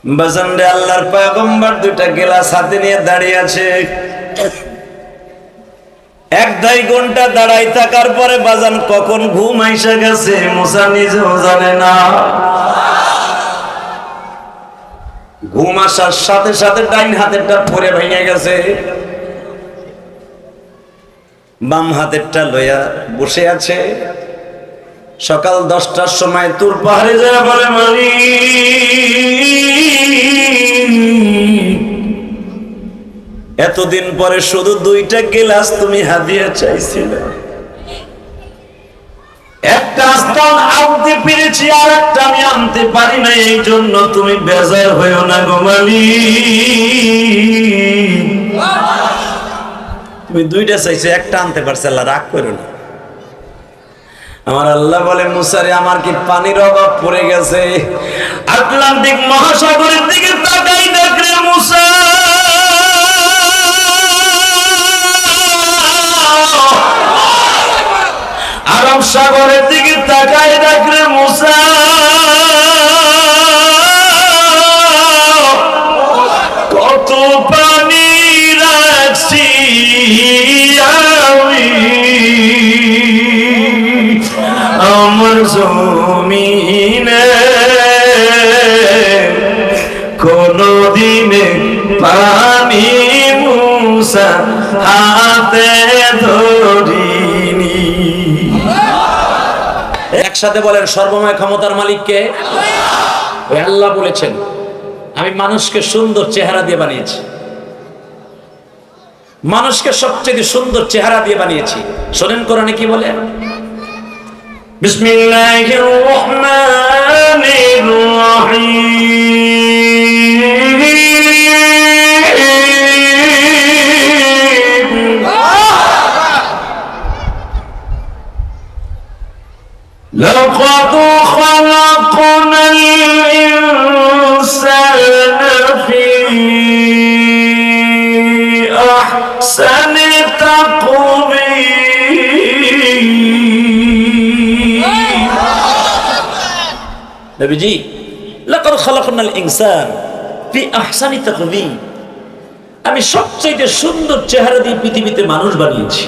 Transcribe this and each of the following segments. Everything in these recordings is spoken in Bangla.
বাজান রে, আল্লাহর পয়গম্বর দুইটা গিলাস হাতে নিয়ে দাঁড়িয়ে আছে। 1-2 ঘন্টা দাঁড়াই থাকার পরে বাজান কখন ঘুম আইসা গেছে মুসা নিজেও জানে না। ঘুম আসার সাথে সাথে ডাইন হাতেরটা পরে ভেঙে গেছে, বাম হাতেরটা লইয়া বসে আছে। সকাল 10টার সময় তুর পাহাড়ে যায় বলে, এতদিন পরে শুধু 2টা গিলাস তুমি হাদিয়া চাইছিলে, একটা আস্তান আনতে পেরেছি আর একটা আমি আনতে পারি না, এই জন্য তুমি বেজার হইও না গো মালিক। তুমি 2টা চাইছো, একটা আনতে পারছে, আল্লাহ রাগ করো না। আমার আল্লাহ বলে, মুসারে আমার কি পানির অভাব পড়ে গেছে? আটলান্টিক মহাসাগরের দিকে তাকাই দেখলে মুসা, আরব সাগরের দিকে তাকাই দেখলে মুসা, কত পানি রাখছি আমার জমিনে, কোনদিনে পানি মুসা হাতে ধরিনি। একসাথে বলেন, সর্বময় ক্ষমতার মালিক কে? আল্লাহ বলেছেন, আমি মানুষকে সুন্দর চেহারা দিয়ে বানিয়েছি, মানুষকে সবচেয়ে সুন্দর চেহারা দিয়ে বানিয়েছি। শোনেন কোরআনে কি বলে, বিসমিল্লাহির রহমানির রহিম, লাকাদ খালাকনাল ইনসানা ফি আহসানি তাকওয়িম। নবীজি, লাকাদ খালাকনাল ইনসান ফি আহসানি তাকওয়িম, আমি সবচেয়ে সুন্দর চেহারা দিয়ে পৃথিবীতে মানুষ বানিয়েছি।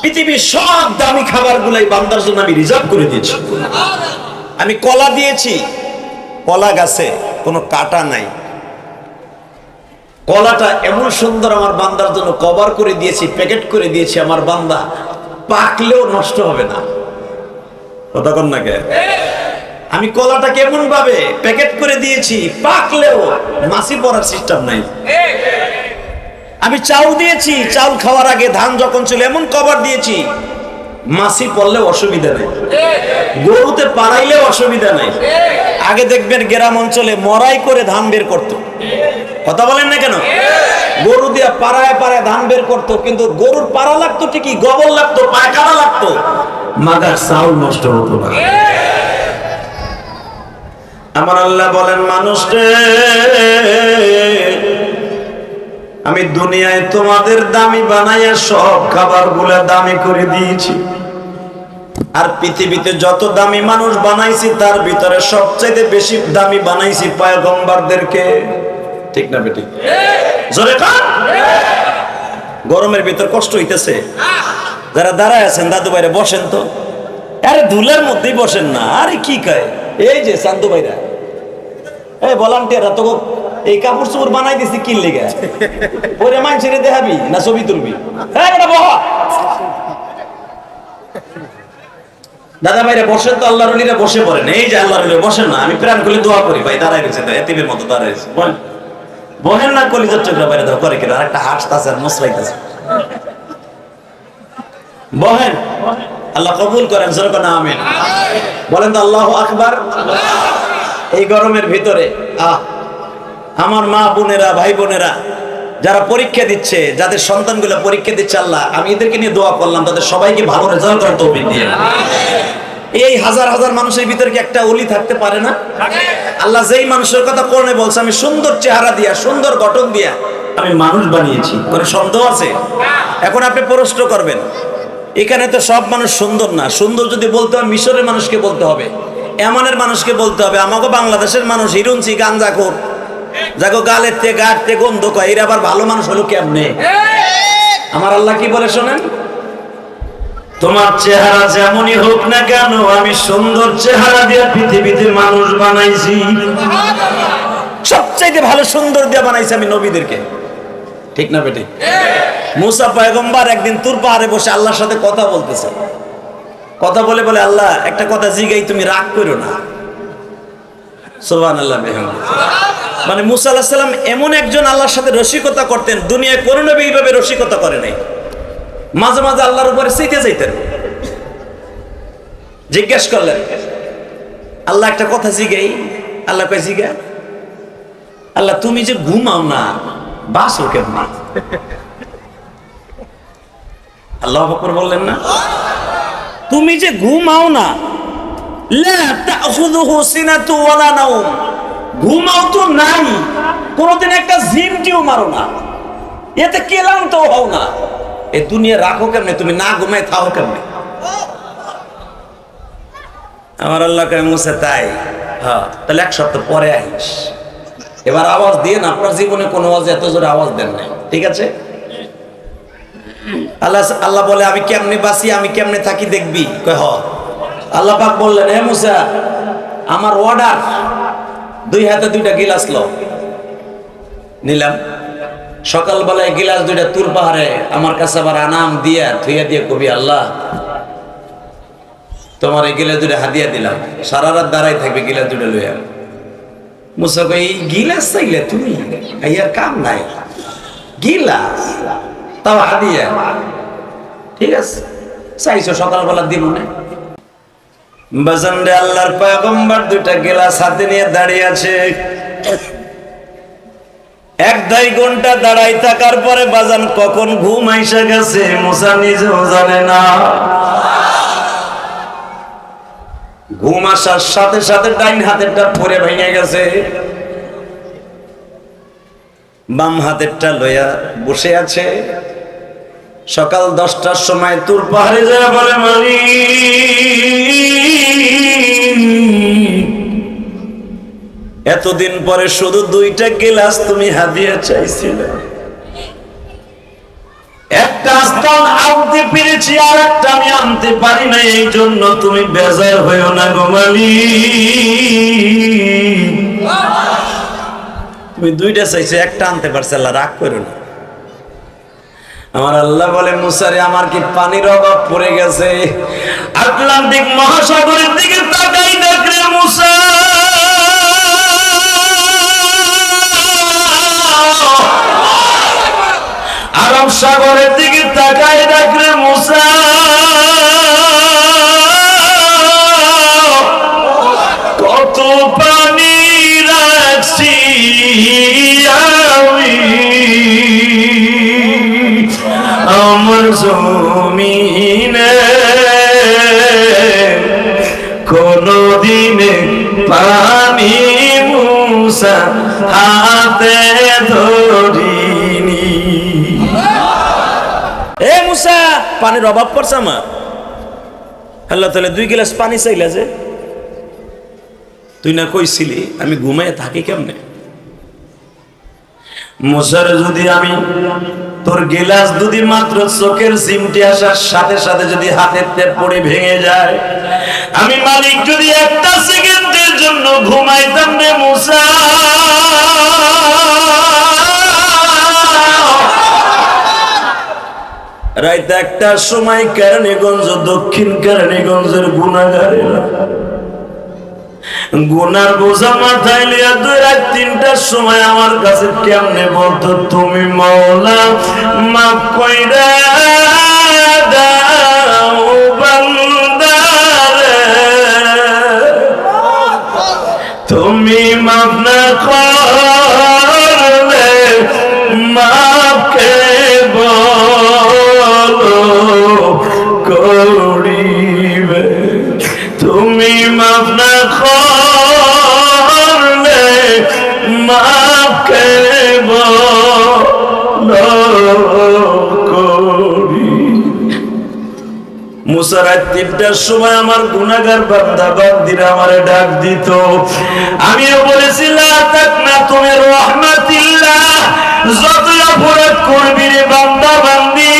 পৃথিবীর সব দামি খাবারগুলাই বান্দার জন্য আমি রিজার্ভ করে দিয়েছি। আমি কলা দিয়েছি, কলা গাছে কোনো কাটা নাই, কলাটা এমন সুন্দর আমার বান্দার জন্য কভার করে দিয়েছি, প্যাকেট করে দিয়েছি, আমার বান্দা পাকলেও নষ্ট হবে না। কথা কন না কে? আমি কলাটা কেমন ভাবে প্যাকেট করে দিয়েছি, পাকলেও মাছি পড়ার সিস্টেম নাই। আমি চাউল দিয়েছি, চাউল খাওয়ার আগে ধান যখন ছিল এমন কভার দিয়েছি, মাছি পড়লে অসুবিধা নেই, গরুতে পাড়াইলেও অসুবিধা নেই। আগে দেখবেন গ্রাম অঞ্চলে মরাই করে ধান বের করতো, কথা বলেন না কেন? গরু দিয়া পাড়ায় পাড়ায় ধান বের করতো, কিন্তু গরুর পাড়া লাগতো ঠিকই, গোবর লাগতো, পায়খানা লাগতো, মাগার চাউল নষ্ট হতো না। আমার আল্লাহ বলেন, মানুষকে আমি দুনিয়ায় তোমাদের দামি বানাইয়া সব খাবার গুলা দামি করে দিয়েছি, আর পৃথিবীতে যত দামি মানুষ বানাইছি তার ভিতরে সবচাইতে বেশি দামি বানাইছি পয়গম্বরদেরকে। ঠিক না বেটি? জোরে কান। গরমের ভিতর কষ্ট হইতেছে, যারা দাঁড়ায় আছেন দাদু ভাইরা বসেন তো। আরে ধুলার মধ্যেই বসেন না, আরে কি কয় এই যে চান্দু ভাইরা, এই ভলান্টিয়াররা তো এই কাপড় চোপড় বানাই দিছি কি লেগে, পরে মানুষের দেখাবি না ছবি তুলবি? দাদা ভাইরা বসেন তো, আল্লাহর ওলিরা বসে পড়েন। এই যে আল্লাহর ওলিরা বসেন না, আমি প্রাণ খুলে দোয়া করি, ভাই দাঁড়ায় গেছে, এতিমের মতো দাঁড়ায় গেছে, বহেন না, কলিজার চোখরা বাইরে দাও করে কিনা, আরেকটা হাসতাছে আর মুসরাইতেছে। বহেন, আল্লাহ কবুল করেন, যেরকম আমিন বলেন তো আল্লাহু আকবার। এই গরমের ভিতরে আমার মা বোনেরা, ভাই বোনেরা যারা পরীক্ষা দিচ্ছে, যাদের সন্তানগুলো পরীক্ষা দিচ্ছে, আল্লাহ আমি এদেরকে নিয়ে দোয়া করলাম, তাদের সবাইকে ভালো রেজাল্ট করার তৌফিক দিয়ে। এই হাজার হাজার মানুষের ভিতরে কি একটা ওলি থাকতে পারে না? আল্লাহ যেই মানুষের কথা কোরআনে বলছে, আমি সুন্দর চেহারা দিয়া, সুন্দর গঠন দিয়া আমি মানুষ বানিয়েছি, কোনো সন্দেহ আছে? এখন আপনি প্রশ্ন করবেন, এখানে তো সব মানুষ সুন্দর না, সুন্দর যদি বলতে হয় মিশরের মানুষকে বলতে হবে, এমনের মানুষকে বলতে হবে। আমাকে বাংলাদেশের মানুষ হিরুনছি গাঞ্জাখোর, যাকে গালের তে গাঁটতে গন্ধ কয়, এরা আবার ভালো মানুষ হলো কেমনে? আমার আল্লাহ কি বলে শোনেন, তোমার চেহারা যেমনই হোক না কেন, আমি সুন্দর চেহারা দিয়ে পৃথিবীতে মানুষ বানাইছি। সবচাইতে ভালো সুন্দর দিয়ে বানাইছি আমি নবীদেরকে, ঠিক না বেটি? মুসা পয়গম্বর একদিন তুর পাহাড়ে বসে আল্লাহর সাথে কথা বলতেছে। কথা বলে বলে, আল্লাহ একটা কথা জিগাই, তুমি রাগ করো না। সুবহানাল্লাহ। মানে মুসা আলাইহিস সালাম এমন একজন আল্লাহর সাথে রসিকতা করতেন, দুনিয়ায় কোনো নবী এইভাবে রসিকতা করে নাই। মাঝে মাঝে আল্লাহর উপরে চেতে যাইতেন। জিজ্ঞেস করলেন, আল্লাহ একটা কথা জিগাই। আল্লাহ কয়, জিগা। আল্লাহ তুমি যে ঘুমাও না, বাসো কেমন? আল্লাহু আকবার বললেন না, তুমি যে ঘুমাও না, লা তাখুযুহু সিনাতু ওয়ালা নাওম, ঘুমাও তো নাই, কোনদিন একটা জিমটিও মারো না, এতে ক্লান্ত হও না, এই দুনিয়া রাখো কেমনে? তুমি না ঘুমায় থাও কেমনে? আমার আল্লাহ কয়, মুসা তাই? হ্যাঁ, তাহলে এক সপ্তাহ পরে আইস। এবার আওয়াজ দিয়ে না, আপনার জীবনে কোনো আওয়াজ এত জোরে আওয়াজ দেন নাই, ঠিক আছে? আল্লাহ বলে, আমি কেমনে বাঁচি, আমি কেমনে থাকি দেখবি? কয় হ। আল্লাহ পাক বললেন, হে মুসা, আমার অর্ডার, দুই হাতে দুইটা গিলাস লো। নিলাম। সকালবেলায় গিলাস দুইটা তুর পাহাড়ে আমার কাছে আবার আনাম দিয়া থুইয়া দিয়ে কবি, আল্লাহ তোমার এই গিলাস দুইটা হাদিয়া দিলাম, সারা রাত দাঁড়াই থাকবে গিলাস দুইটা লইয়া। মুসা কয়, এই গিলাস চাইলে তুমি? আর কাম নাই, গিলাস তাও হাদিয়া, ঠিক আছে চাইছো, সকালবেলা দিব না। বাজান রে, আল্লাহর পয়গম্বর দুইটা গিলাস হাতে নিয়ে দাঁড়িয়ে আছে। 1-2 ঘন্টা দাঁড়াই থাকার পরে বাজান কখন ঘুম আইসা গেছে মুসা নিজেও জানে না। ঘুম আসার সাথে সাথে ডাইন হাতেরটা পরে ভেঙে গেছে, বাম হাতেরটা লইয়া বসে আছে। সকাল 10টার সময় তুর পাহাড়ে যায় বলে, মালিক এতদিন পরে শুধু 2টা গিলাস তুমি হাদিয়া চাইছিলে, একটা আস্তান আনতে পেরেছি, আর একটা আমি আনতে পারি না, এই জন্য তুমি বেজার হইও না গো মালিক। তুমি 2টা চাইছো, একটা আনতে পারছে, আল্লাহ রাগ করো না। আমার আল্লাহ বলে, মুসারে আমার কি পানির অভাব পড়ে গেছে? আটলান্টিক মহাসাগরের দিকে তাকাই দেখলে মুসা, আরব সাগরের দিকে তাকাই দেখলে মুসা, কত পানি রাখছি আমি আমার জমিনে, কোনদিনে পানি মুসা হাতে ধরিনি। এ মুসা, পানির অভাব পড়ছে আমার। আল্লাহ তাআলা 2 গিলাস পানি চাইলা যে, তুই না কইছিলি আমি ঘুমায় থাকি কেমনে? মুসার যদি আমি তোর গিলাস যদি মাত্র চোখের সিমটি আসার সাথে সাথে যদি হাতের টেপ পড়ে ভেঙে যায়, আমি মালিক যদি একটা সেকেন্ডের জন্য ঘুমাইতাম রে মুসা, রাত 1টার সময় কেরানীগঞ্জ, দক্ষিণ কেরানীগঞ্জের গুনাহগারেরা গুনার বোঝা মাথায় লিয়া 2 রাত 3টার সময় আমার কাছে কেমনে বলতো, তুমি মাওলা মাফ কইরা দাও বান্দারে, তুমি মাফ না করলে মাফ কে বলো করিবে, তুমি মাফ না করলে মাফ কে বলো করি। মুসা রাত 3টার সময় আমার গুনাহগার বান্দা বান্দিরা আমারে ডাক দিত, আমিও বলেছি লা তাকনা তুমি রাহমাতিল্লাহ, যত অপরাধ করবি রে বান্দা বান্দি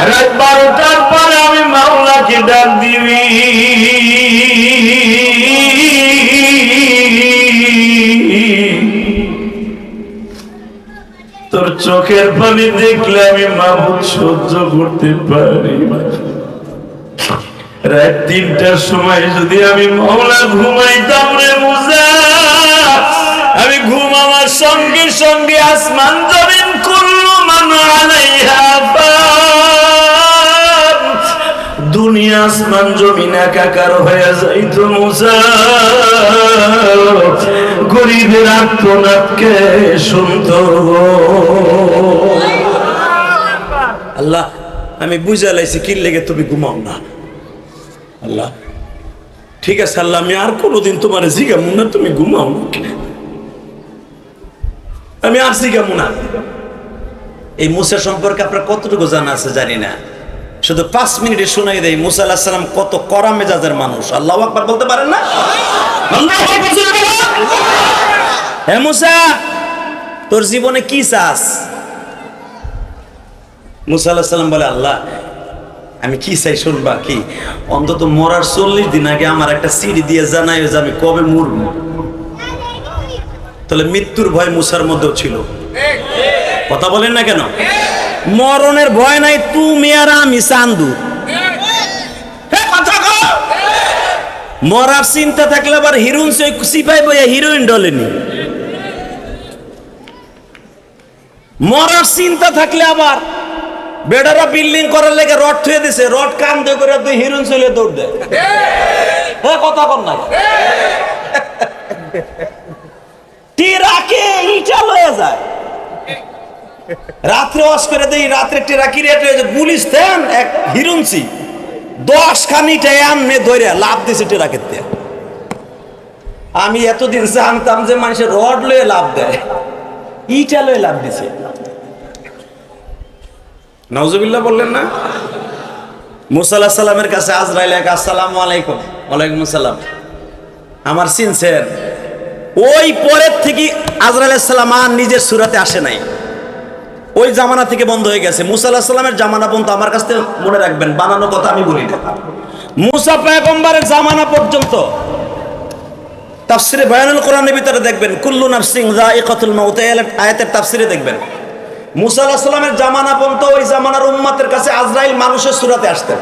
রাত 12টার পরে আমি মাওলাকে ডাক দিবি, তোর চোখের পানি দেখলে আমি মাবুদ সহ্য করতে পারি। রাত 3টার সময় যদি আমি মাওলা ঘুমাইতাম রে মুসা, আমি ঘুম আমার সঙ্গে সঙ্গে আসমান জমিন কুল্লু মান আলাইহা ফান, দুনিয়া আসমান জমিন একাকার হয়ে যাইতো মুসা, গরিবের আর্তনাদকে শুনতো। আল্লাহ আমি বুঝা লাইছি কি লেগে তুমি ঘুমাও না। আল্লাহ ঠিক আছে আল্লাহ, আমি আর কোনোদিন তোমার জিগামু না তুমি ঘুমাও না, আমি আর জিগামু না। এই মুসা সম্পর্কে আপনার কতটুকু জানা আছে জানি না, শুধু 5 মিনিটে শোনাই দেয় মুসা আলাইহিস সালাম কত কড়া মেজাজের মানুষ। আল্লাহু আকবার বলতে পারেন না? আল্লাহু আকবার। হে মুসা, তোর জীবনে কি চাস? মুসা আলাইহিস সালাম বলে, আল্লাহ আমি কি চাই শুনবা কি? অন্তত মরার 40 দিন আগে আমার একটা সিঁড়ি দিয়ে জানাই যে আমি কবে মরব। তাহলে মৃত্যুর ভয় মুসার মধ্যেও ছিল, কথা বলেন না কেন? মরণের ভয় নাই, তুমি আর আমি চান্দু। মরার চিন্তা থাকলে আবার হিরোইন সিপাই বইয়া হিরোইন ডলেনি। মরার চিন্তা থাকলে আবার বেডারা বিল্ডিং করার লেগে রড থুয়ে দিছে, রড কান দিয়ে করে তুই হিরোইন চলে দৌড় দেয়। কথা কর না, টিরাকে ইটা লয়ে যায়। রাত্রে ওয়াশ করে দেই, রাত্রে টিরাকি রেট হয়ে যায়। গুলিস্তান এক হিরুনছি 10 খানিটা এমনি ধরে লাভ দিছে টিরাকেতে। আমি এতদিন জানতাম যে মানুষের রড লয়ে লাভ দেয়, ইটা লয়ে লাভ দিছে। নাউজুবিল্লাহ বললেন না? মুসা আলাইহিস সালামের কাছে আজরাইল এক, আসসালামু আলাইকুম। ওয়ালাইকুম আসসালাম। আমার চিনছেন? ওই পরের থেকে আজরাইল আলাইহিস সালাম আর নিজের সূরাতে আসে নাই, ওই জামানা থেকে বন্ধ হয়ে গেছে। মুসা আলাইহিস সালামের জামানা পর্যন্ত আমার কাছে মনে রাখবেন, বানানো কথা আমি বলি না। মুসা পয়গম্বরের জামানা পর্যন্ত তাফসিরে বায়ানুল কোরআনের ভিতরে দেখবেন কুল্লু নাফসিন যায়িকাতুল মাউত, এই আয়াতের তাফসিরে দেখবেন মুসা আলাইহিস সালামের জামানা পর্যন্ত ওই জামানার উম্মতের কাছে আজরাইল মানুষের সূরাতে আসতেন।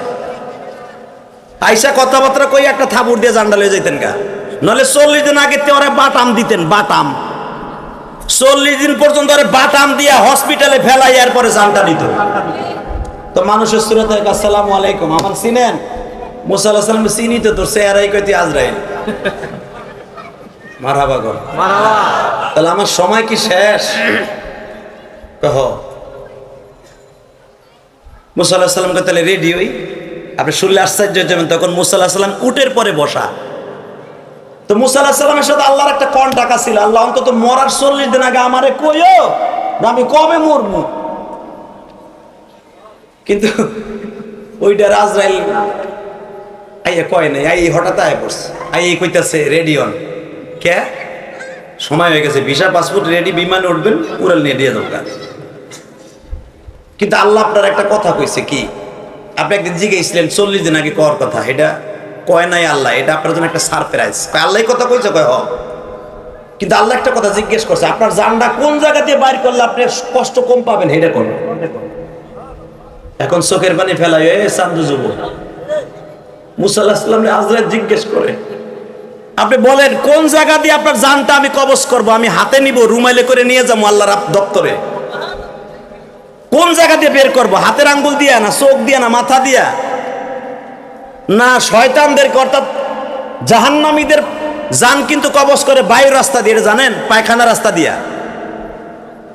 আয়েশা কথাবার্তা কই একটা থাবুর দিয়ে জান্ডা লয়ে যাইতেন গা, নলে 40 দিন আগে ওরা বাটাম দিতেন, বাটাম 40 দিন পর্যন্ত ওরা বাটাম দিয়া হসপিটালে ফেলাই, এরপরে জানটা দিত। তো মানুষের সূরাতে আসসালামু আলাইকুম, আমার চিনেন? মুসা আলাইহিস সালাম চিনি তো, তোর চেহারাই কইতে আজরাইল। মারহাবা গো, মারহাবা। তাহলে আমার সময় কি শেষ? কহ মুসা আলাইহিস সালামকে তাহলে রেডি হই। আপনি শুনলে আশ্চর্য হয়ে যাবেন, তখন মুসা আলাইহিস সালাম উটের পরে বসা। তো মুসা আলাইহিস সালামের সাথে আল্লাহর একটা কন্ট্রাক্ট ছিল, আল্লাহ অন্তত মরার 40 দিন আগে আমারে কইও আমি কবে মরবো। কিন্তু ওইটা আজরাইল আইয়া কয় নাই, আই হঠাৎ আয় পড়ছে, আই কইতাছে রেডি হন। কে? সময় হয়ে গেছে, ভিসা পাসপোর্ট রেডি, বিমানে উঠবেন, উড়াল নিয়ে দিয়ে দরকার। কিন্তু আল্লাহ আপনার একটা কথা কইছে কি, আপনি একদিন জিজ্ঞেসলেন 40 দিন আগে কর কথা, এটা কয় নাই আল্লাহ, এটা আপনার জন্য একটা সারপ্রাইজ। আল্লাহ কথা কইছে, কয় হ। কিন্তু আল্লাহ একটা কথা জিজ্ঞেস করছে, আপনার জানটা কোন জায়গা দিয়ে বাইর করলে আপনি কষ্ট কম পাবেন, এটা কোন। এখন চোখের পানি ফেলায় এ চান্দু যুব মুসা আলাইহিস সালাম আজরাইল জিজ্ঞেস করে, আপনি বলেন কোন জায়গা দিয়ে আপনার জানটা আমি কবজ করব, আমি হাতে নিব, রুমাইলে করে নিয়ে যাবো আল্লাহর দপ্তরে। কোন জায়গা দিয়ে বের করব? হাতের আঙ্গুল দিয়া না, চোখ দিয়া না, মাথা দিয়া না? শয়তানদেরকে অর্থাৎ জাহান্নামীদের জান কিন্তু কবজ করে বায়ুর রাস্তা দিয়ে, জানেন? পায়খানা রাস্তা দিয়া।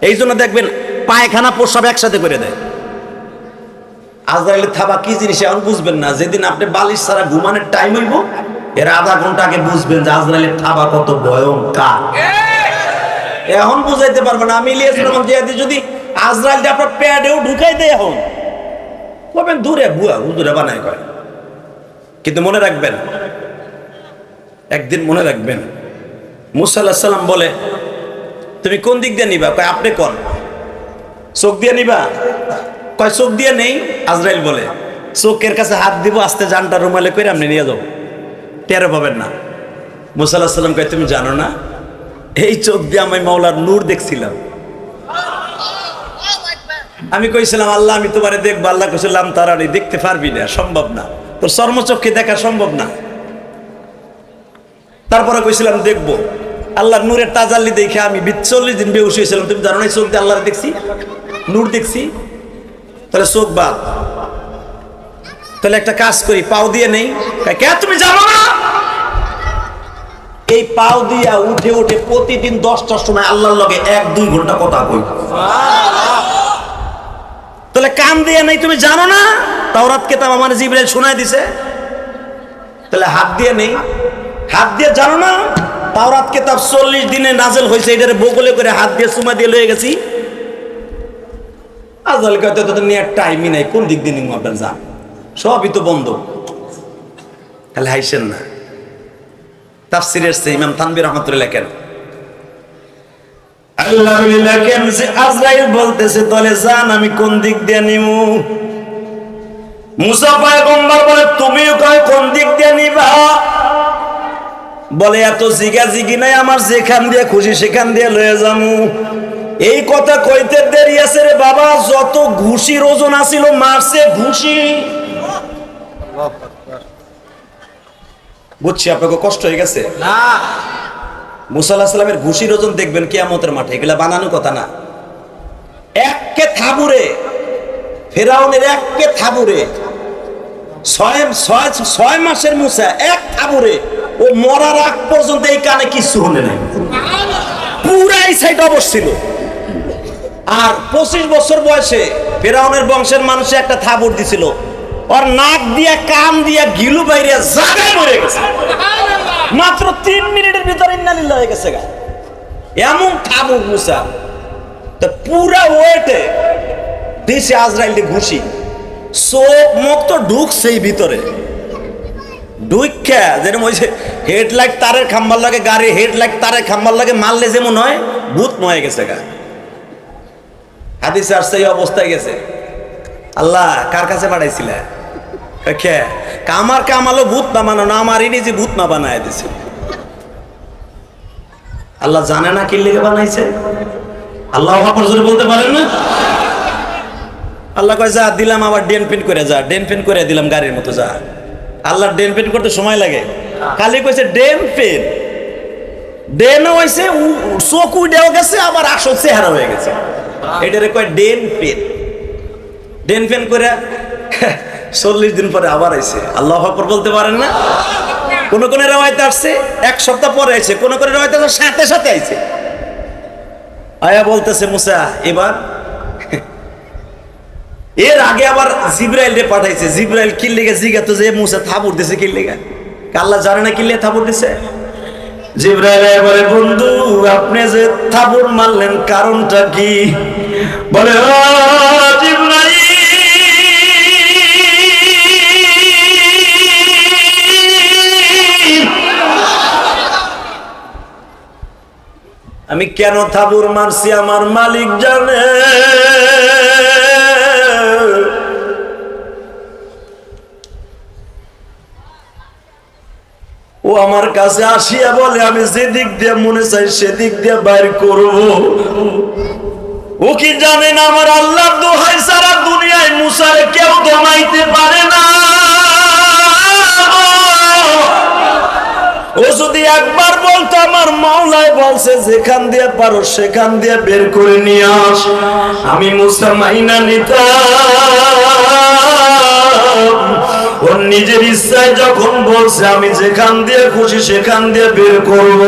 এই জন্য দেখবেন পায়খানা প্রস্রাব একসাথে করে দেয়। আজরাইলের থাবা কি জিনিস এখন বুঝবেন না, যেদিন আপনি বালিশ ছাড়া ঘুমানোর টাইম হইব এর আধা ঘন্টা আগে বুঝবেন যে আজরাইলের থাবা কত ভয়ঙ্কর। এখন বুঝাইতে পারবে না। আমি ইলিয়াস রহমান জিয়াদি যদি আজরাইল আপনার প্যাডেও ঢুকাই দেয় এখন বলবেন দূরে বুয়া হুজুরে বানায় কয়। কিন্তু মনে রাখবেন, একদিন মনে রাখবেন, মুসা আলাইহিস সালাম বলে তুমি কোন দিক দিয়ে নিবা? কয় আপনি কোন চোখ দিয়ে নিবা? কয় চোখ দিয়ে নেই। আজরাইল বলে চোখের কাছে হাত দিব, আস্তে জানটা রুমালে করে আপনি নিয়ে যাও, টেরও পাবেন না। মুসা আলাইহিস সালাম কয় তুমি জানো না এই চোখ দিয়ে আমি মাওলার নূর দেখছিলাম। আমি কইছিলাম আল্লাহ আমি তোমারে দেখবো। আল্লাহ কইছিলাম তারারি দেখতে পারবি না, সম্ভব না, তোর চর্মচক্ষে দেখা সম্ভব না। তারপরে কইছিলাম দেখবো। আল্লাহর নূরের তাজাল্লি দেখে আমি 40 দিন বেহুশ হয়েছিলাম। তুমি জানো না চোখ দিয়ে আল্লাহর দেখছি, নূর দেখছি। তাহলে চোখ বাদ, তাহলে একটা কাজ করি পাও দিয়ে নেই। কে তুমি জানো না? এই পাও দিয়া উঠে উঠে প্রতিদিন 10টার সময় আল্লাহর লগে 1-2 ঘন্টা কথা কই। তাহলে কান দিয়ে নেই তুমি জানো না? তাওরাত কিতাব আমার জিবরাইল শোনায় দিছে। তাহলে হাত দিয়ে নেই, হাত দিয়ে জানো না? তাওরাত কিতাব 40 দিনে নাযিল হয়েছে, এটারে বগলে করে হাত দিয়ে চুমা দিয়ে লয়ে গেছি। আজকাল কত তো নিয়ে টাইমই নাই, কোন দিক দিয়ে নিম আপনার যান, সবই তো বন্ধ। তাহলে হাইছেন না। তাফসীরের সে ইমাম তানবী রাহমাতুল্লাহ কেন আল্লাহ লেখেন যে আজরাইল বলতেছে তাহলে জান আমি কোন দিক দিয়ে নিমু? মুসা পয়গম্বর বলে তুমিও কয় কোন দিক দিয়ে নিবা? বলে এত জিগি নাই আমার, যেখান দিয়ে খুশি সেখান দিয়ে লয়ে যামু। এই কথা কইতে দেরি আছে রে বাবা, যত ঘুষির ওজন আছিল মারছে ঘুষি। বুঝছি আপনাকে কষ্ট হয়ে গেছে না? মুসা আলাইহিস সালামের ঘুষির ওজন দেখবেন কিয়ামতের মাঠে, এগুলা বানানো কথা না। একে থাবুরে ফেরাউনের একে থাবুরে 6 মাসের মুসা এক থাবুরে ও মরার আগ পর্যন্ত এই কানে কিছু হলে নাই, পুরাই সাইড অবস্থিল। আর 25 বছর বয়সে ফেরাউনের বংশের মানুষে একটা থাবুর দিছিল, ওর নাক দিয়া কান দিয়া গিলু বাইরে জায়গায় মরে গেছে। মাত্র 3 মিনিটের ভিতরে ইন্নালিল্লাহ হয়ে গেছে গা, এমন থাবুর মুসা। তো পুরা ওয়েটে দিছে আজরাইল ঘুষি, চোখ মুখ তো ঢুকছেই ভিতরে। ঢুইকা যেরকম ওই যে হেডলাইট তারের খাম্বার লাগে, গাড়ি হেডলাইট তারের খাম্বার লাগে, মারলে যেমন হয় ভূত ময়ে গেছে গা। হাদিসে আসছে এই অবস্থায় গেছে। আল্লাহ কার কাছে পাঠাইছিলে? আমার কামালো ভূত না বানানো, আমার এই নিজে ভূত না বানায় দিছে। আল্লাহ জানে না কি লেগে বানাইছে? আল্লাহ বলতে পারেন না? আল্লাহ কয় যা দিলাম, আবার ডেন পেন করে যা, ডেন পেন করে দিলাম গাড়ির মতো যা। আল্লাহ ডেন পেন করতে সময় লাগে, খালি কইছে ডেন পেন। ডেনও হয়েছে, চোখ উঠেও গেছে, আবার আসল চেহারা হয়ে গেছে। এটারে কয় ডেন পেন। ডেন পেন করে 40 দিন পরে আবার আইছে। আল্লাহু আকবার বলতে পারেন না? কোন কোন রিওয়ায়েতে আসছে 1 সপ্তাহ পরে আইছে, কোন কোন রিওয়ায়েতে সাথে সাথে আইছে। আয়া বলতেছে মুসা এবার। এর আগে আবার জিবরাইল রে পাঠাইছে। জিবরাইল কি লেগে জিজ্ঞাসা যে মুসা থাবুর দিছে কি লেগে? আল্লাহ জানে না কি লেগে থাবুর দিছে। জিবরাইল বলে বন্ধু আপনি যে থাবুর মারলেন কারণটা কি? বলে ও জিবরাইল আমি কেন থাবুর মারছি আমার মালিক জানে। ও আমার কাছে আসিয়া বলে আমি যে দিক দিয়ে মনে চাই সেদিক দিয়ে বাইর করব। ও কি জানে না আমার আল্লাহর দোহাই সারা দুনিয়ায় মুসারে কেউ দমাইতে পারে না। ও যদি একবার বলতো আমার মাওলাই বলছে যেখান দিয়ে পারো সেখান দিয়ে বের করে নিয়ে আস, আমি মুসা মাইনা নিতাম। ওর নিজের ইচ্ছায় যখন বলছে আমি যেখান দিয়ে খুশি সেখান দিয়ে বের করব,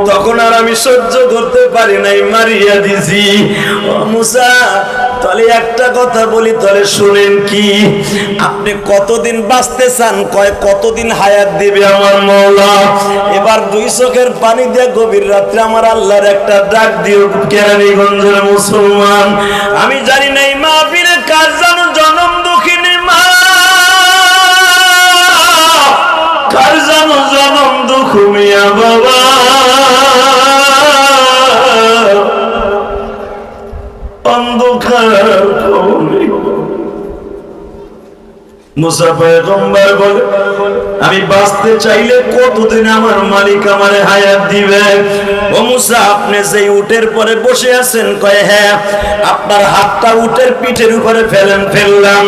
তখন আর আমি সহ্য করতে পারি নাই, মারিয়া দিছি। ও মুসা তাহলে একটা কথা বলি, তাহলে শুনেন কি, আপনি কতদিন বাঁচতে চান? কয় কতদিন হায়াত দিবে আমার মওলা। এবার দুই চোখের পানি দিয়ে গভীর রাত্রে আমার আল্লাহর একটা ডাক দিও। কেরানীগঞ্জের মুসলমান, আমি জানি না এই মাহফিলে কার জানো জনম দুঃখিনী মা, কার জানো জনম দুঃখ মিয়া বাবা। অন্ধকার মুসা পয়গম্বর বলে, আমি বাঁচতে চাইলে কতদিন আমার মালিক আমারে হায়াত দিবে? ও মুসা, আপনি যেই উটের পরে বসে আছেন, কয় হ্যাঁ। আপনার হাতটা উটের পিঠের উপরে ফেললাম,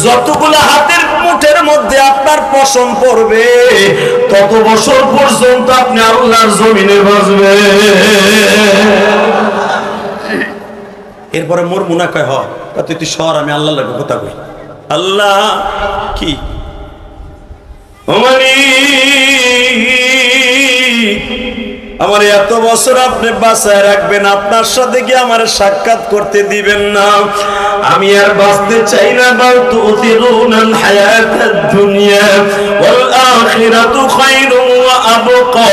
যতগুলো হাতের মুঠের মধ্যে আপনার পশম পড়বে তত বছর পর্যন্ত আপনি আল্লাহর জমিনে বাঁচবে। এরপরে মোর মুনা কয়, তুই সর, আমি আল্লাহর লাগে কথা কই। আল্লাহ কি আমার এত বছর আপনি বাঁচায় রাখবেন, আপনার সাথে কি আমার সাক্ষাৎ করতে দিবেন না? আমি আর বাঁচতে চাই না। বাল তুতিরুনাল হায়াতাদ দুনিয়া ওয়াল আখিরাতু খায়রুন ওয়া আবকা।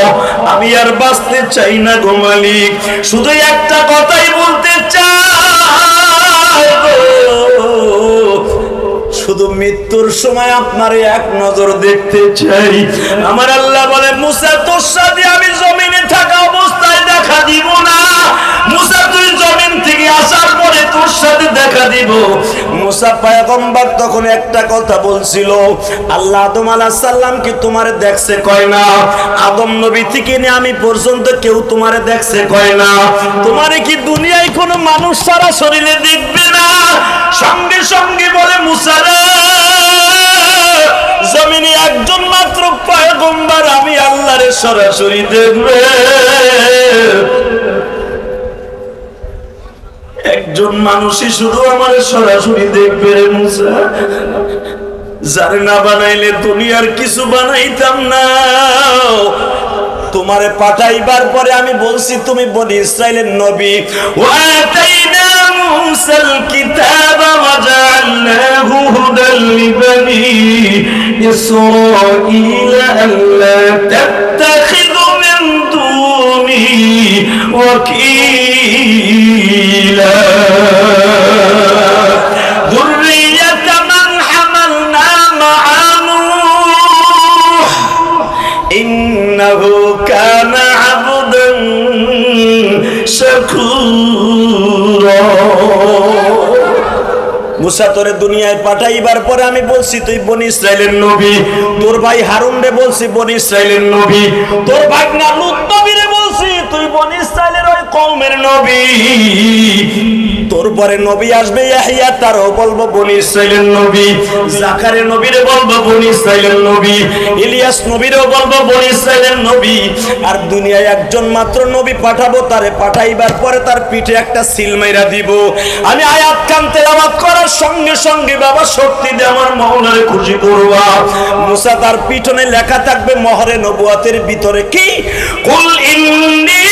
আমি আর বাঁচতে চাই না গো মালিক, শুধু একটা কথাই বলতে চাই, শুধু মৃত্যুর সময় আপনার এক নজর দেখতে চাই। আমার আল্লাহ বলে, মুসা তোর সাথে আমি জমিনে থাকা অবস্থায় দেখা দিব না, মুসা তুই জমিন থেকে আসার পরে তোর সাথে দেখা দিব। মুসা পয়গম্বর তখন একটা কথা বলছিল, আল্লাহ আদম আলাইহিস সালাম কি তোমারে দেখছে? কয় না। আদম নবী থেকে নিয়ে আমি পর্যন্ত কেউ তোমারে দেখছে? কয় না। তোমারে কি দুনিয়ায় কোনো মানুষ সারা শরীরে দেখবে না? সঙ্গে সঙ্গে বলে, মুসা রে, জমিনে একজন মাত্র পয়গম্বর আমি আল্লাহরে সরাসরি দেখবে, একজন মানুষই শুধু আমার সরাসরি দেখবে রে মুসা। যারে না বানাইলে দুনিয়ার কিছু বানাইতাম না। তোমারে পাঠাইবার পরে আমি বলছি তুমি বনি ইসরাইলের নবী। ওয়াতাইনা মুসাল কিতাবা ওয়া জাআলনাহু হুদাল লিবানি ইসরাঈলা আল্লা তাত্তাখিযু মিন দুনি ওয়াকিলা যুররিয়াতা মান হামালনা মা'a নূহ ইন্নাহু কানা আবদান শাকুরা। মুসা তোরে দুনিয়ায় পাঠাইবার পরে আমি বলছি তুই বনি ইসরাইলের নবী। তোর ভাই হারুন রে বলছি বনি ইসরাইলের নবী। তোর ভাগনা লূত নবীরে বলছি তুই বনি ইসরাইলের ওই কওমের নবী। তোর পরে নবী আসবে ইয়াহইয়া, তারও বলবো বনি ইসরাইলের নবী। জাকারিয়া নবীরে বলবো বনি ইসরাইলের নবী। ইলিয়াস নবীরেও বলবো বনি ইসরাইলের নবী। আর দুনিয়ায় একজন মাত্র নবী পাঠাবো, তারে পাঠাইবার পরে তার পিঠে একটা সিল মাইরা দিব। আমি আয়াত কান তেলাওয়াত করার সঙ্গে সঙ্গে বাবা শক্তি দিয়ে আমার মাওলারে খুশি করবা। মুসা তার পিঠনে লেখা থাকবে মোহরে নবুয়াতের ভিতরে কি, কুল ইন্নী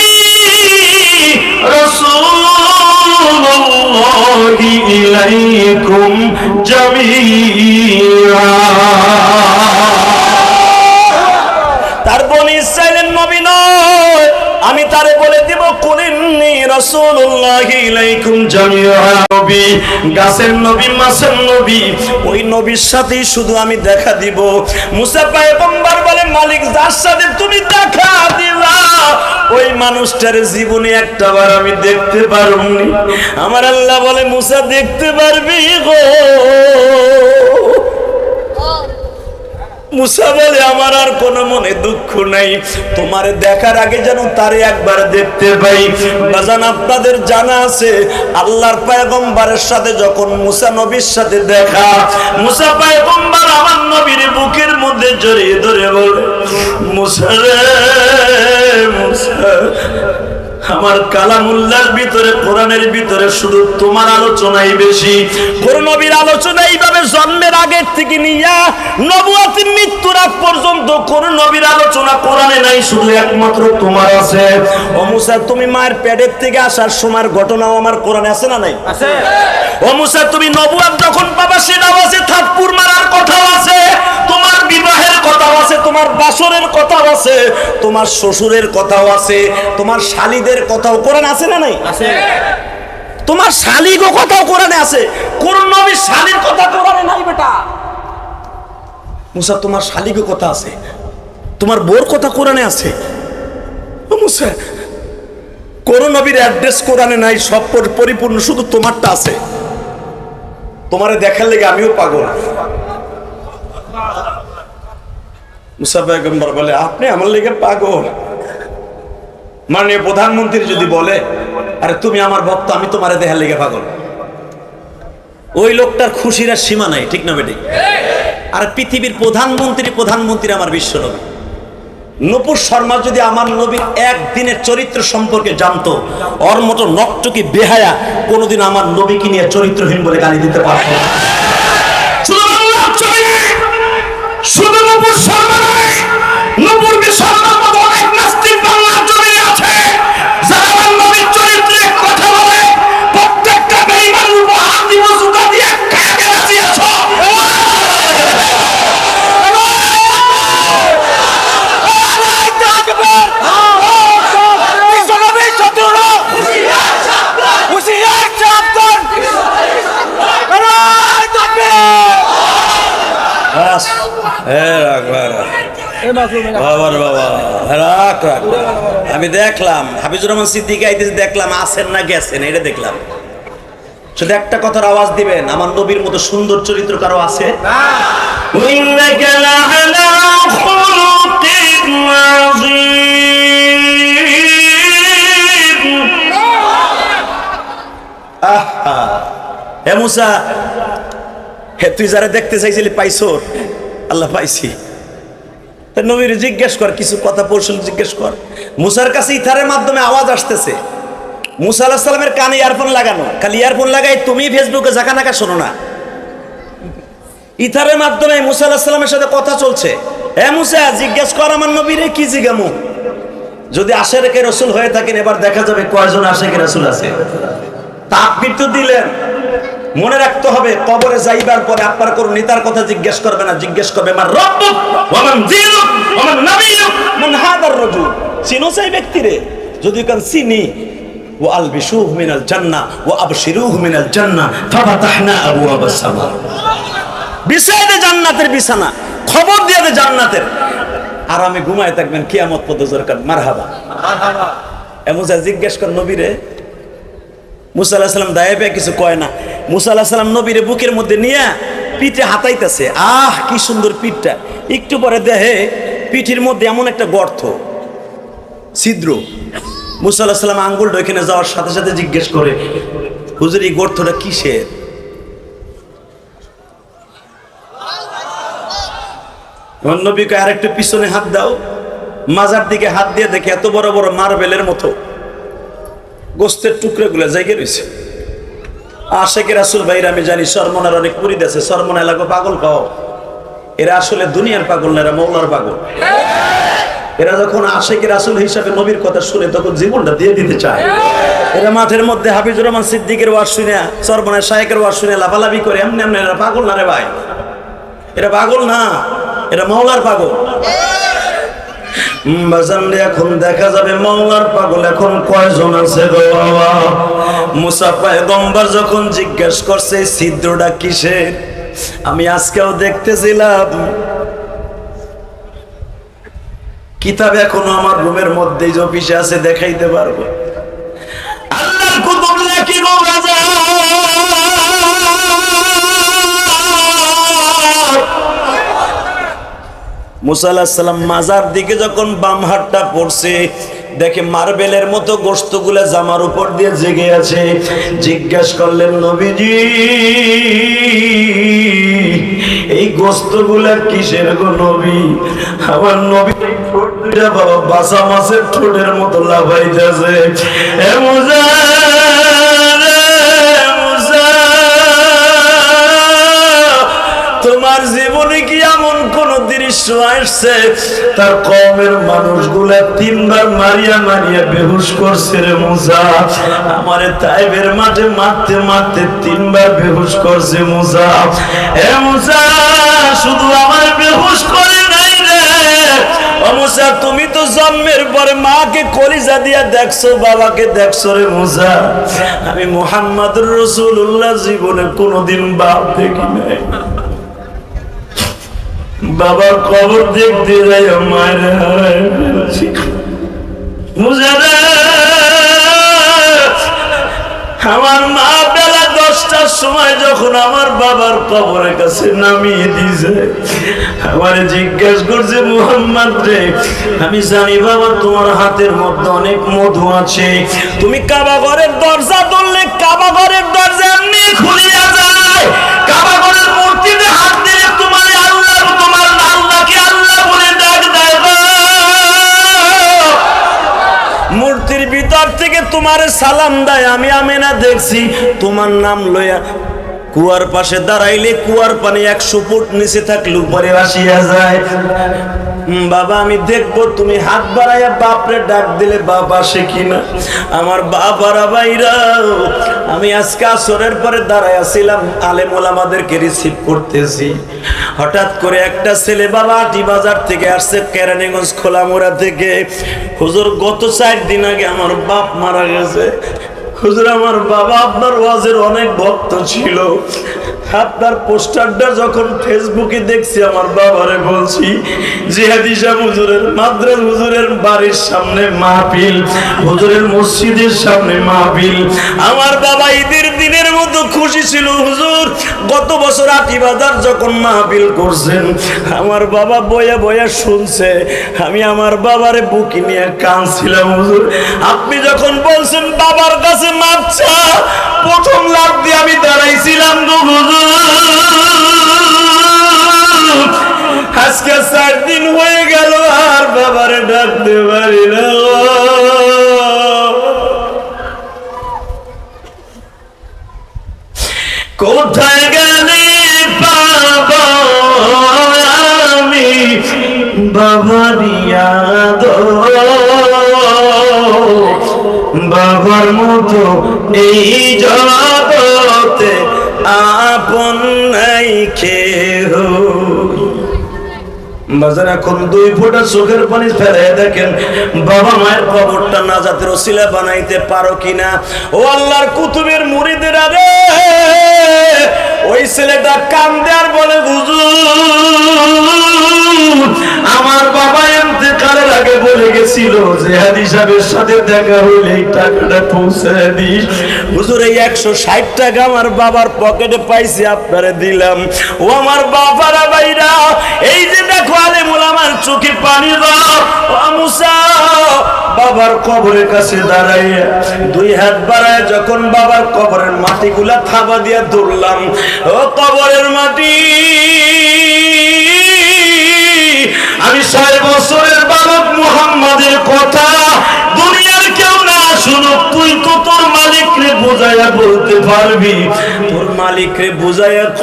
রাসূলুল্লাহি ইলাইকুম জামিআ। তার বনি ইসরাইলের নবী নয়, আমি তারে বলে দিব কুলিন্নি রাসূলুল্লাহি ইলাইকুম জামিআ। নবী গাছের নবী, মাছের নবী, ওই নবীর সাথেই শুধু আমি দেখা দিব। মুসা পয়গম্বর বলে, মালিক যার সাথে তুমি দেখা দিলা ওই মানুষটার জীবনে একটাবার আমি দেখতে পারুনি। আমার আল্লাহ বলে, মুসা দেখতে পারবি গো। মুসা বলে, আমার আর কোনো মনে দুঃখ নাই, তোমারে দেখার আগে যেন তারে একবার দেখতে পাই। বাজান আপনাদের জানা আছে আল্লাহর পয়গম্বরের সাথে যখন মুসা নবীর সাথে দেখা, মুসা পয়গম্বর আমার নবীর বুকের মধ্যে জড়িয়ে ধরে বলে, মুসা রে মুসা, আমার কালামুল্লাহর ভিতরে কোরআনের ভিতরে শুধু তোমার আলোচনাই বেশি। কোন নবীর আলোচনা এইভাবে জন্মের আগের থেকে নিয়া নবুয়তের মৃত্যুর কিয়ামত পর্যন্ত কোন নবীর আলোচনা কোরআনে নাই, শুধু একমাত্র তোমার আছে। ও মুসা, তুমি মায়ের পেটের থেকে আসার সময়ের ঘটনাও আমার কোরআনে আছে না নাই? আছে। ও মুসা, তুমি নবুয়ত যখন পাবা সেটাও আছে, থাপ্পড় মারার কথাও আছে, তোমার বিবাহের কথাও আছে, তোমার বাসরের কথাও আছে, তোমার শ্বশুরের কথাও আছে, তোমার শালীদের কথাও কোরআনে আছে না নাই? আছে। তোমার শালীগো কথাও কোরআনে আছে, কোন নবীর শালীর কথা কোরআনে নাই বেটা। মুসা, তোমার শালীগো কথা আছে, তোমার বোর কথা কোরআনে আছে। ও মুসা, কোন নবীর অ্যাড্রেস কোরআনে নাই, সব পরিপূর্ণ, শুধু তোমারটা আছে। তোমারে দেখার লেগে আমিও পাগল। মুসা পয়গম্বর বলে, আপনি আমার লেগে পাগল? মাননীয় প্রধানমন্ত্রী যদি বলে, আরে তুমি আমার ভক্ত, আমি তোমারে দেখার লেগে পাগল, ওই লোকটার খুশির আর সীমা নাই, ঠিক না বেটি? আর পৃথিবীর প্রধানমন্ত্রী আমার বিশ্বনবী নূপুর শর্মা যদি আমার নবীর একদিনের চরিত্র সম্পর্কে জানতো, ওর মতো নকটকি বেহায়া কোনোদিন আমার নবীকে নিয়ে চরিত্রহীন বলে গালি দিতে পারতো না। শুধু নূপুর শর্মা নয়, নূপুর শর্মার মতো অনেক নাস্তিক বাংলার জমিনে আছে, যারা আমার নবীর চরিত্রে কথা বলে, প্রত্যেকটা বেঈমানের উপর হাত দিব, জুতা দিয়ে কাকে রাজিয়েছ। আমি দেখলাম হাফিজুর রহমান সিদ্দিকী আইতেছে, দেখলাম আছেন না গেছেন, এটা দেখলাম। শুধু একটা কথার আওয়াজ দিবেন, আমার নবীর মতো সুন্দর চরিত্র কারো আছে? হে মুসা, হে তুই যারা দেখতে চাইছিলি পাইছো? আল্লাহ পাইছি। নবীর জিজ্ঞেস কর, কিছু কথা পড়ছিল জিজ্ঞেস কর। মুসার কাছে ইথারের মাধ্যমে আওয়াজ আসতেছে, মুসা আলাইহিস সালামের কানে ইয়ারফোন লাগানো, খালি ইয়ারফোন লাগাই তুমি ফেসবুকে জাকানাকা শোনো না, ইথারের মাধ্যমে মুসা আলাইহিস সালামের সাথে কথা চলছে। হে মুসা, জিজ্ঞেস কর আমার নবীরে কি জিজ্ঞামু। যদি আশেকে রাসূল হয়ে থাকেন, এবার দেখা যাবে কয়জন আশেকে রাসূল আছে। তাকবীর তো দিলেন, মনে রাখতে হবে কবরে যাইবার পরে আপনার কোন নেতার কথা জিজ্ঞেস করবে না, জিজ্ঞেস করবে মান রব্বুক ওয়া মান দীনুক ওয়া মান নাবিয়্যুক মান হাদার রাজুল। চিনো সেই ব্যক্তিরে? যদি কান চিনি, ওয়া আলবিশুহু মিনাল জান্নাহ ওয়া আবশিরুহু মিনাল জান্নাহ ফাফাতাহনা আবওয়াবাস সামা। বিছায় দে জান্নাতের বিছানা, খবর দিয়ে দে জান্নাতের, আর আমি ঘুমায় থাকবেন কিয়ামত পর্যন্ত। দরকার মারহাবা মারহাবা। এমন জিজ্ঞেস কর নবীরে। মুসা আলাইহিস সালাম দায়ে পেয়ে কিছু কয় না। মুসা আলাইহিস সালাম নবীরে বুকের মধ্যে নিয়ে পিঠে হাতাইতেছে, আহ কি সুন্দর পিঠটা। একটু পরে দেখে পিঠের মধ্যে এমন একটা গর্ত, ছিদ্র। মুসা আলাইহিস সালাম আঙ্গুলটা ওইখানে যাওয়ার সাথে সাথে জিজ্ঞেস করে, হুজুর এই গর্তটা কিসের? নবীকে আর একটু পিছনে হাত দাও, মাজার দিকে হাত দিয়ে দেখে এত বড় বড় মার্বেলের মতো গোস্তের টুকরো গুলা জায়গা রয়েছে। আশেকে রাসূল ভাইরা, আমি জানি সরমনার অনেক মুরিদ আছে, সরমনা এলাকা পাগল পাও, এরা আসলে দুনিয়ার পাগল না, এরা মওলার পাগল। এরা যখন আশেকে রাসূল হিসাবে নবীর কথা শুনে তখন জীবনটা দিয়ে দিতে চায়। এরা মাঠের মধ্যে হাফিজুর রহমান সিদ্দিকের ওয়াজ শুনে, সরমনার শায়েকের ওয়াজ শুনে লাফালাফি করে, এমনি এমনি। এরা পাগল না রে ভাই, এরা পাগল না, এরা মওলার পাগল। এখন দেখা যাবে মওলার পাগল এখন কয়জন আছে গো বাবা। মুসা পয়গম্বর যখন জিজ্ঞেস করছে ছিদ্রটা কিসের, আমি আজকেও দেখতেছিলাম কিতাব এখনো আমার রুমের মধ্যেই অফিসে আছে, দেখাইতে পারবো। আল্লাহর কুতুব লেখি গো রাজা, মুসা আলাইহিস সালাম মাজার দিকে যখন বাম হাতটা পড়ছে, দেখে মার্বেলের মতো গোশতগুলা জামার উপর দিয়ে জেগে আছে। জিজ্ঞেস করলেন, নবীজি এই গোশতগুলা কিসের গো নবী? আমার নবী ঠোঁট দুইটা বাবা বাসা মাছের ঠোঁটের মতো লাফাইতেছে। এ মুসা, তোমার জীবনে কি এমন কোন দিন দৃশ্য আসছে, তার কওমের মানুষগুলা 3 বার মারিয়া মারিয়া বেহুশ করছে রে মুসা। আমারে তাইবের মাঠে মারতে মারতে 3 বার বেহুশ করছে মুসা। এ মুসা, শুধু আমার বেহুশ করে নাই রে ও মুসা, তুমি তো জন্মের পরে মাকে কলিজা দিয়া দেখছো, বাবাকে দেখছো রে মুসা। আমি মুহাম্মদুর রাসূলুল্লাহ জীবনে কোনোদিন বাপ দেখি নাই। বাবার কবর দেখতে যাই মায়ের হারায় ফেলছি মুসা রে। আমার মা বেলা 10টার সময় যখন আমার বাবার কবরের কাছে নামিয়ে দিয়েছে, আমারে জিজ্ঞেস করছে, মুহাম্মদ রে, আমি জানি বাবা তোমার হাতের মধ্যে অনেক মধু আছে, তুমি কাবা ঘরের দরজা ধরলে কাবা ঘরের দরজা এমনি খুলিয়া যায়, কাবা ঘরের মূর্তিতে হাত দিলে তোমার আল্লাহ, তোমার আল্লাহকে আল্লাহ বলে ডাক দেয় গো। মূর্তির ভিতর থেকে তোমার সালাম দেয়। আমি আমেনা দেখছি তোমার নাম লইয়া কুয়ার পাশে দাঁড়াইলে কুয়ার পানি 100 ফুট নিচে থাকলে উপরে আসিয়া যায়। বাবা আমি দেখবো তুমি হাত বাড়াইয়া বাপরে ডাক দিলে বাপ আসে কিনা। আমার বাবারা ভাইরা, আমি আজকে আসরের পরে দাঁড়াইয়াছিলাম, আলেম ওলামাদেরকে রিসিভ করতেছি। হঠাৎ করে একটা ছেলে বাবা আটি বাজার থেকে আসছে, কেরানীগঞ্জ খোলামোড়া থেকে। হুজুর গত 4 দিন আগে আমার বাপ মারা গেছে। হুজুর আমার বাবা আপনার ওয়াজের অনেক ভক্ত ছিল, আপনার পোস্টারটা যখন ফেসবুকে দেখছি আমার বাবারে বলছি, জিহাদি সাহেব হুজুরের মাদ্রাস, হুজুরের বাড়ির সামনে মাহফিল, হুজুরের মসজিদের সামনে মাহফিল। আমার বাবা ঈদের দিনের মতো খুশি ছিল। হুজুর গত বছর আটিবাজার যখন মাহফিল করছেন, আমার বাবা বয়া বয়া শুনছে, আমি আমার বাবারে বুকে নিয়ে কাঁদছিলাম। হুজুর আপনি যখন বলছেন বাবার কাছে মাপছা, প্রথম লাভ দিয়ে আমি দাঁড়াইছিলাম গো হুজুর। আজকে 4 দিন হয়ে গেল আর বাবারে ডাকতে পারি না। কোথায় গেলে পাবো আমি বাবারিয়া দো, বাবার মতো এই জগতে আপন নাই কেহ। বাজার এখন 2 ফোঁটা চোখের পানি ফেলে দেখেন, বাবা মায়ের কবরটা নাজাতের ওসিলা বানাইতে পারো কিনা। ও আল্লাহর কুতুবের মুরিদেরা রে, ওই ছেলেটা কান্দে আর বলে, হুজুর আমার বাবা ইন্তেকালের আগে বলে গেছিল যে হাদি সাহেবের সাথে দেখা হইলে এই টাকাটা পৌঁছে দিস। হুজুর এই 160 টাকা আমার বাবার পকেটে পাইছি, আপনারে দিলাম। ও আমার বাবারা ভাইরা, এই যে দেখো আলেম ওলামার চোখে পানি দাও। ও মুসা বাবার কবরের কাছে দাঁড়াইয়া 2 হাত বাড়ায় যখন বাবার কবরের মাটিগুলা থাবা দিয়া ধরলাম, ও কবরের মাটি, আমি 6 বছরের বালক মুহাম্মাদের কথা দুনিয়ার কেউ না শুনুক, তুই তো তোর মালিকরে বুঝাইয়া বলতে পারবি। তোর মালিকরে বুঝাইয়া ক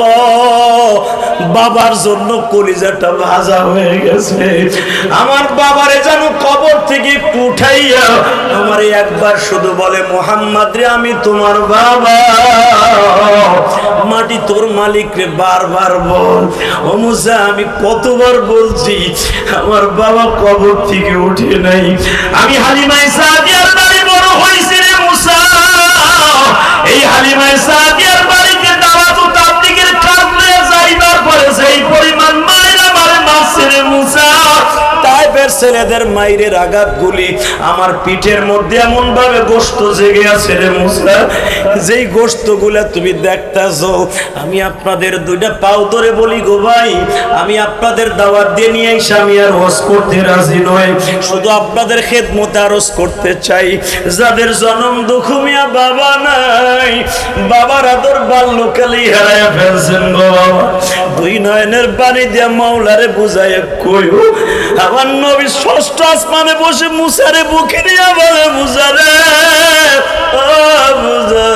বাবার জন্য কলিজাটা ভাজা হয়ে গেছে। আমার বাবারে যেন কবর থেকে একটু উঠাইয়া আমারে একবার শুধু বলে, মুহাম্মদ রে আমি তোমার বাবা। মাটি তোর মালিকরে বারবার বল। ও মুসা আমি কতবার বলছি আমার বাবা কবর থেকে উঠে নাই। আমি হালিমায়ে সাদিয়ার বাড়ি বড় হইছি রে মুসা। এই হালিমায়ে সাদিয়ার বাড়িতে দাওয়াত ও তাবলীগের কাজ নিয়ে যাইবার পরে সেই পরিমাণ মায়ের আমারে মারছে রে মুসা। তাইবের ছেলেদের মাইরের আঘাতগুলি আমার পিঠের মধ্যে এমন ভাবে গোশত জেগে আছে রে মুসা, যেই গোশতগুলা তুমি দেখতাছো। আমি আপনাদের 2টা পাও ধরে বলি গো ভাই, আমি আপনাদের দাওয়াত দিয়ে নিয়ে এসে আমি আর হজ করতে রাজি নই, শুধু আপনাদের খেদমতে আরজ করতে চাই। যাদের জনম দুঃখমিয়া বাবা নাই, বাবার আদর বাল্যকালেই হারায়া ফেলছেন গো বাবা, 2 নয়নের পানি দিয়া মাওলারে বুঝাইয়া কইও, আমার নবী 6ষ্ঠ আসমানে বসে মুসারে বুকে নিয়ে বলে, মুসারে ও মুসা।